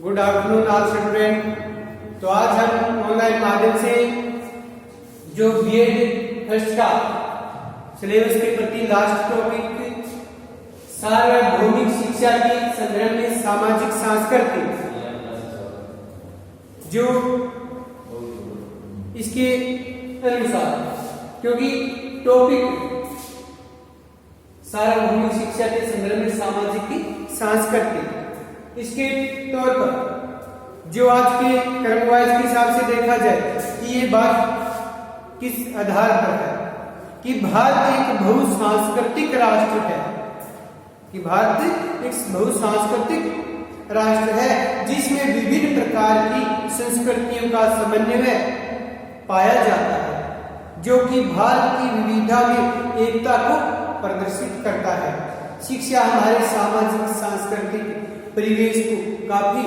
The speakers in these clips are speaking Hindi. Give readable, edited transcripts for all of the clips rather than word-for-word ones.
Good afternoon all student. तो आज हम ऑनलाइन माध्यम से जो बीएड फर्स्ट का सिलेबस के प्रति लास्ट टॉपिक सार्वभौमिक शिक्षा की संदर्भ में सामाजिक सांस्कृतिक जो इसके अनुसार, क्योंकि टॉपिक सार्वभौमिक शिक्षा के संदर्भ में सामाजिक की सांस्कृतिक, इसके तौर पर जो आज के क्रमवाइज के हिसाब से देखा जाए कि ये बात किस आधार पर है कि भारत एक बहुसांस्कृतिक राष्ट्र है, कि भारत एक बहुसांस्कृतिक राष्ट्र है जिसमें विभिन्न प्रकार की संस्कृतियों का समन्वय पाया जाता है, जो कि भारत की विविधता में एकता को प्रदर्शित करता है। शिक्षा हमारे सामाजिक सांस्कृतिक परिवेश को काफी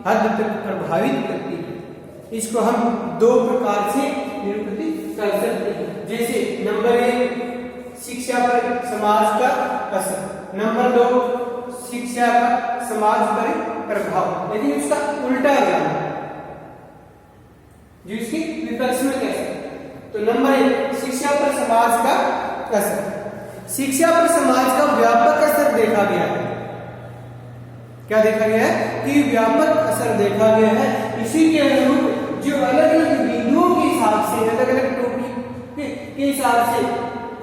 हद तक प्रभावित करती है। इसको हम दो प्रकार से निरूपित कर सकते हैं, जैसे नंबर 1 शिक्षा पर समाज का असर, नंबर 2 शिक्षा का समाज पर प्रभाव, लेकिन उसका उल्टा ज्ञान जो इसके विपक्ष में कह सकते। तो नंबर 1 शिक्षा पर समाज का असर। शिक्षा पर समाज का व्यापक असर देखा गया है। क्या देखा गया है कि व्यापक असर देखा गया है। इसी के अनुरूप जो अलग अलग बिंदुओं के हिसाब से, अलग अलग टॉपिक के हिसाब से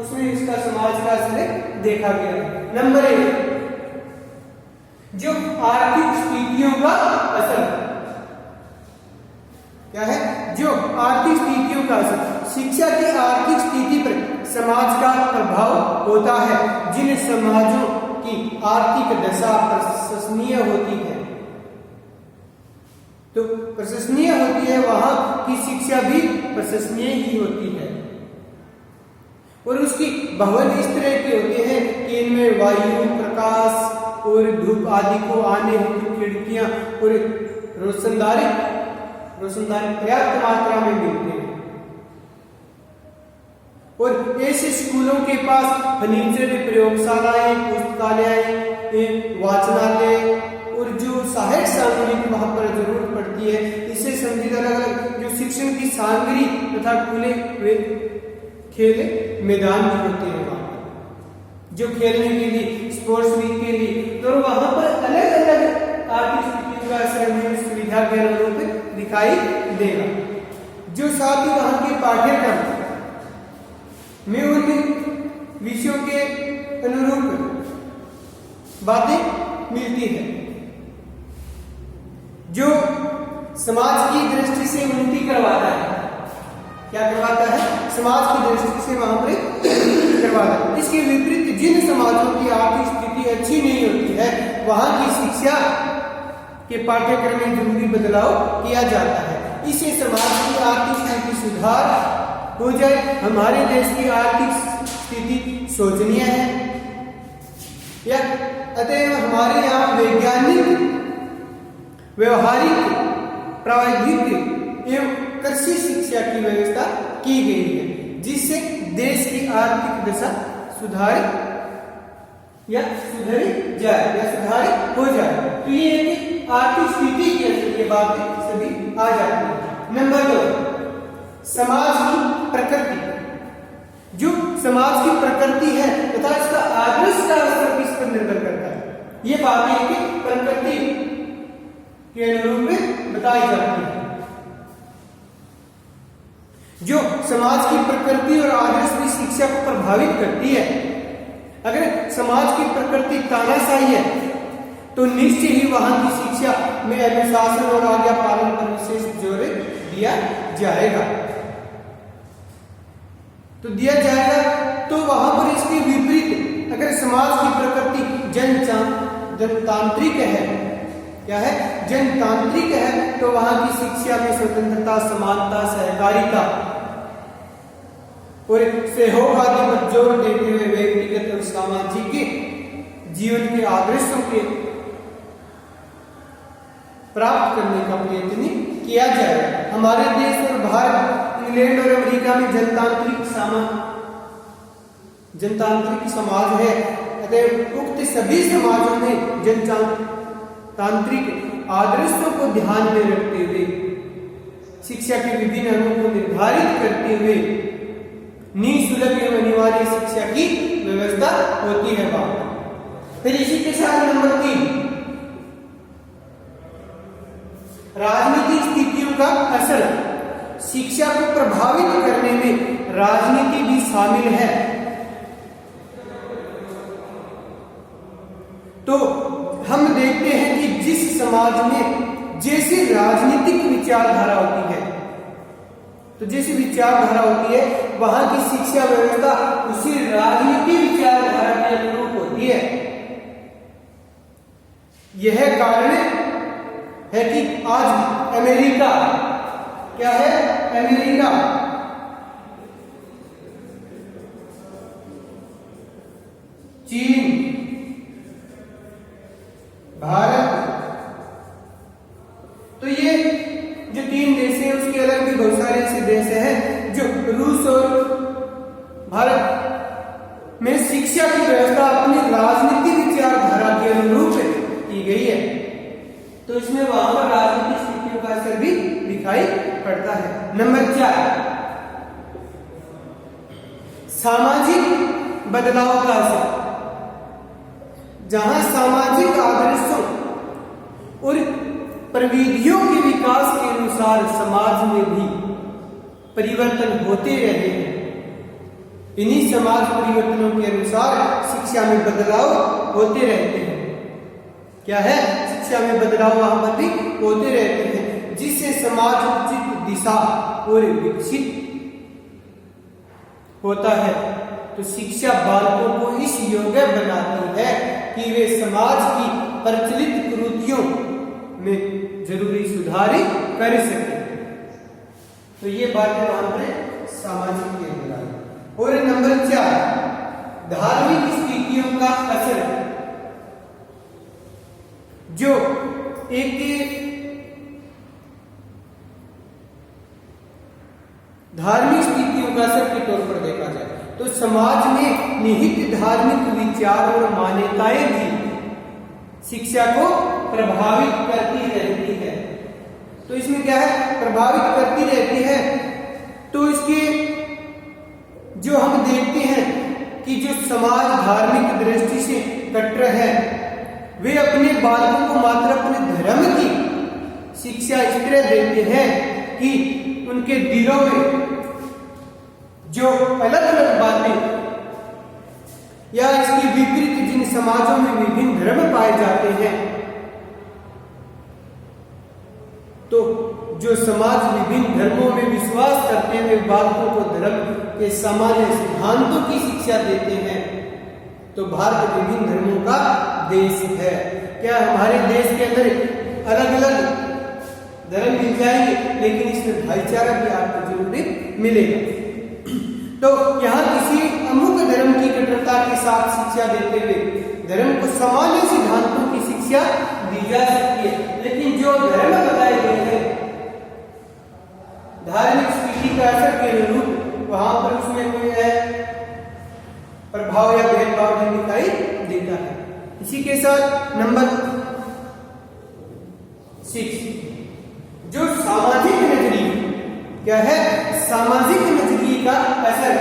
उसमें इसका समाज का असर देखा गया है। नंबर 1 जो आर्थिक स्थितियों का असर, क्या है? जो आर्थिक स्थितियों का असर। शिक्षा की आर्थिक स्थिति पर समाज का प्रभाव होता है। जिन समाजों की आर्थिक दशा प्रशंसनीय होती है, तो प्रशंसनीय होती है, वहां की शिक्षा भी प्रशंसनीय ही होती है। और उसकी भवन इस तरह के होते हैं कि इनमें वायु, प्रकाश और धूप आदि को आने हेतु खिड़कियां और रोशनदारी पर्याप्त मात्रा में मिलते हैं। और ऐसे स्कूलों के पास फर्नीचर, प्रयोगशालाएं, पुस्तकालय, वाचनालय और जो सहायक सामग्री की वहां पर जरूरत पड़ती है, इसे संबंधित अलग अलग जो शिक्षण की सामग्री तथा खुले खेल मैदान भी होते हैं वहां पर, जो खेलने के लिए, स्पोर्ट्स वीक के लिए। तो वहां पर अलग अलग आर्थिक स्थितियों का असर हमें सुविधा के अनुरूप दिखाई देगा। जो साथ ही वहां के पाठ्यक्रम में उन विषयों के अनुरूप बातें मिलती है, जो समाज की दृष्टि से उन्नति करवाता है। क्या करवाता है? समाज की दृष्टि से वहां पर करवाता है। इसके विपरीत जिन समाजों की आर्थिक स्थिति अच्छी नहीं होती है, वहां की शिक्षा के पाठ्यक्रम में जरूरी बदलाव किया जाता है। इससे समाज की आर्थिक स्थिति सुधार हो जाए। हमारे देश की आर्थिक स्थिति शोचनीय है, या अतः हमारे यहाँ वैज्ञानिक, व्यवहारिक, प्राविधिक एवं कृषि शिक्षा की व्यवस्था की गई है, जिससे देश की आर्थिक दशा सुधारी जाए या सुधारित हो जाए। तो ये एक आर्थिक स्थिति के अंदर ये बातें सभी आ जाती है। नंबर 2 समाज की प्रकृति। जो समाज की प्रकृति है तथा इसका आदर्श का असर किस पर निर्भर करता है, ये बातें कि प्रकृति के अनुरूप में बताई जाती है। जो समाज की प्रकृति और आदर्श की शिक्षा को प्रभावित करती है। अगर समाज की प्रकृति तानाशाही है, तो निश्चय ही वहां की शिक्षा में अनुशासन और आज्ञा पालन पर विशेष जोर दिया जाएगा। तो वहां पर इसके विपरीत अगर समाज की प्रकृति जनतांत्रिक है, क्या है? जनतांत्रिक है, तो वहां की शिक्षा में स्वतंत्रता, समानता, सहकारिता और सहयोग आदि पर जोर देते हुए व्यक्तिगत और सामाजिक जीवन के आदर्शों के प्राप्त करने का प्रयत्न किया जाए। हमारे देश और भारत, इंग्लैंड और अमेरिका में जनतांत्रिक समाज है। अतः उक्त सभी समाजों में जनतांत्रिक आदर्शों को ध्यान में रखते हुए शिक्षा के विभिन्न अंगों को निर्धारित करते हुए निःशुल्क एवं अनिवार्य शिक्षा की व्यवस्था होती है। बात फिर इसी के साथ नंबर 3, राजनीतिक स्थितियों का असर। शिक्षा को प्रभावित करने में राजनीति भी शामिल है। तो हम देखते हैं कि जिस समाज में जैसी राजनीतिक विचारधारा होती है, तो जैसी विचारधारा होती है वहां की शिक्षा व्यवस्था उसी राजनीतिक विचारधारा के अनुरूप होती है। यह कारण है कि आज अमेरिका क्या है, अमेरिका चीन, भारत, तो ये जो 3 देश हैं उसके अलग भी बहुत सारे ऐसे देश हैं जो रूस और भारत में शिक्षा की व्यवस्था अपनी राजनीतिक विचारधारा के अनुरूप की गई है। तो इसमें वहां पर राजनीतिक स्थितियों का असर भी दिखाई पड़ता है। नंबर 4, सामाजिक बदलाव का असर। जहां सामाजिक आदर्शों और प्रविधियों के विकास के अनुसार समाज में भी परिवर्तन होते रहे हैं। इन्हीं समाज परिवर्तनों के अनुसार शिक्षा में बदलाव होते रहते हैं। क्या है, शिक्षा में बदलाव वहां पर भी होते रहते हैं, जिससे समाज उचित दिशा और विकसित होता है। तो शिक्षा बालकों को इस योग्य बनाती है कि वे समाज की प्रचलित कुरीतियों में जरूरी सुधार कर सके। तो ये बातें वहां पर सामाजिक के अंदर। और नंबर 4, धार्मिक स्थितियों का असर। जो एक धार्मिक स्थितियों का असर के तौर पर देखा जाए तो समाज में निहित धार्मिक विचार और मान्यताएं भी शिक्षा को प्रभावित करती रहती है। तो इसमें क्या है, प्रभावित करती रहती है। तो इसके जो हम देखते हैं कि जो समाज धार्मिक दृष्टि से कट्टर है, वे अपने बालकों को मात्र अपने धर्म की शिक्षा इस तरह देते हैं कि उनके दिलों में जो अलग अलग बातें या इसके विपरीत जिन समाजों में विभिन्न धर्म पाए जाते हैं, तो जो समाज विभिन्न धर्मों में विश्वास करते हुए बालकों को धर्म के सामान्य सिद्धांतों की शिक्षा देते हैं। तो भारत विभिन्न धर्मों का देश है। क्या हमारे देश के अंदर अलग अलग धर्म मिल जाएंगे, लेकिन इसमें भाईचारा भी आपको जरूर मिलेगा। तो यहाँ किसी अमुक धर्म की कट्टरता के साथ शिक्षा देते हुए धर्म को सामान्य सिद्धांतों की शिक्षा दी जा सकती है, लेकिन जो धर्म बताए गए हैं धार्मिक स्थिति का असर के अनुरूप वहां पर उसमें कोई है प्रभाव या भेदभाव नहीं दिखाई देता है। इसी के साथ नंबर 6, जो सामाजिक नजरिए। क्या है, सामाजिक नजरिए का असर।